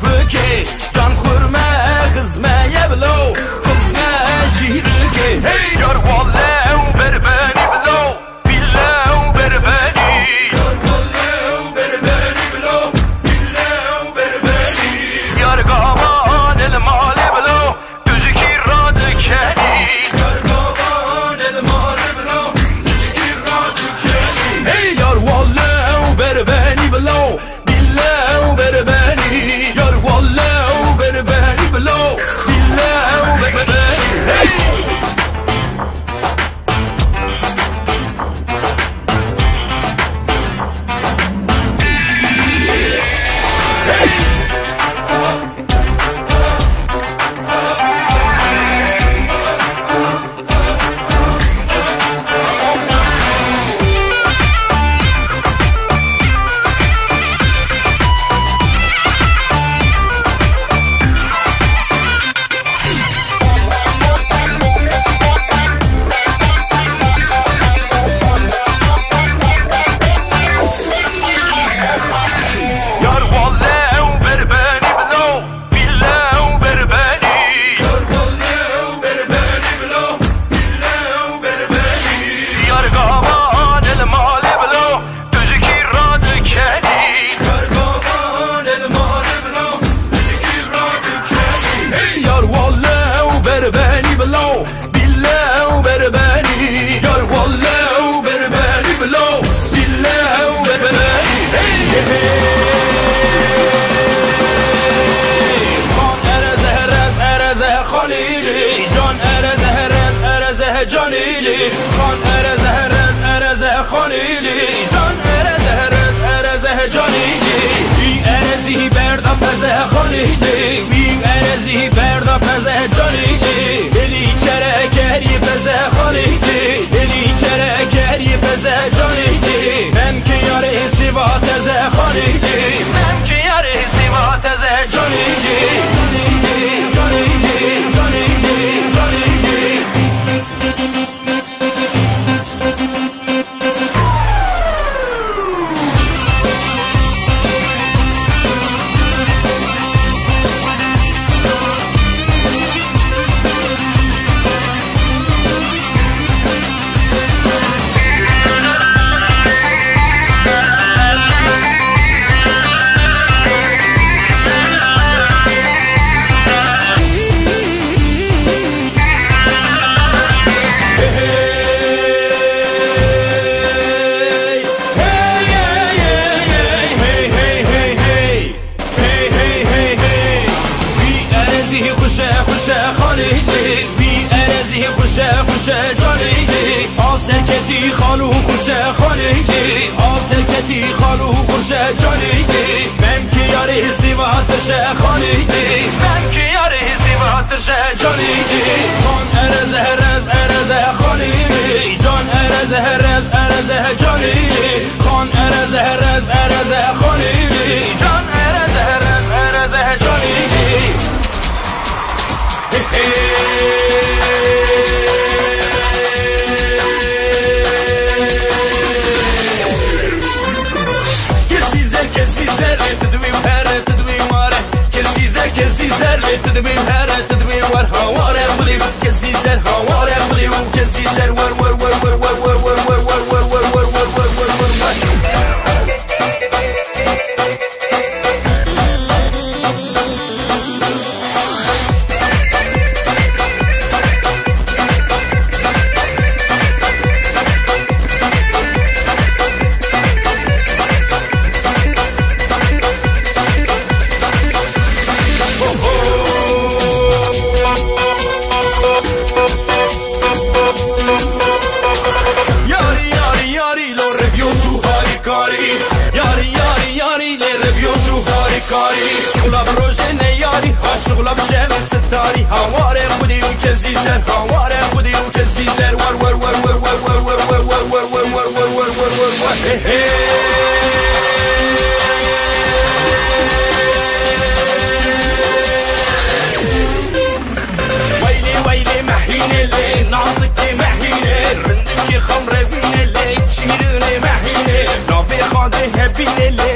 فکه جان خورمه خزمه بلو خزمه شیرکه هی یار واله و بربنی بلو بیله و بربنی یار واله و بربنی بلو بیله و بربنی یار گامان المال بلو دوشکی را دکنی یار گامان المال بلو دوشکی را دکنی هی یار واله و بربنی بلو بیله و بربنی یار واله و بربنی بلو بیله و بربنی هی بربني بلو بالله وبربني يار والله وبربني بلو بالله وبربني خان ارزه خليلي جان ارزه جانيلي خان ارزه خليلي جان ارزه جانيلي بی ارزی بردا پزه خليلي بی ارزی بردا پزه جانيلي دلی چرکری پزه خليلي دلی چرکری پزه جانيلي من که یار سیوات پزه خليلي من که یار سیوات پزه جانيلي جانيلي جانيلي جانيلي خوشه جانیلی آسلکتی خالو خوشه خالیلی آسلکتی خالو خوشه جانیلی من که یاری سیواتشه خالیلی من که یاری سیواتشه جانیلی خان ارزه خالیلی جان ارزه جانیلی خان ارزه خالیلی جان ارزه جانیلی کسی زر تدبیر هر تدبیر ور هواره خودی کسی زر هواره خودی کسی زر ور ور ور ور ور ور ور ور ور ور ور ور ور ور شغلة بروجين ياري شغلة بشام ستاري هواري خدي وكزي زر هواري خدي وكزي زر ور ور ور ور ور ور ور ور ور ور ور ور ور ور ور ور ويلي ويلي محيني لي ناصكي محيني رندكي خمرة فيني لي تشيرني محيني نافي خاضي هبيني لي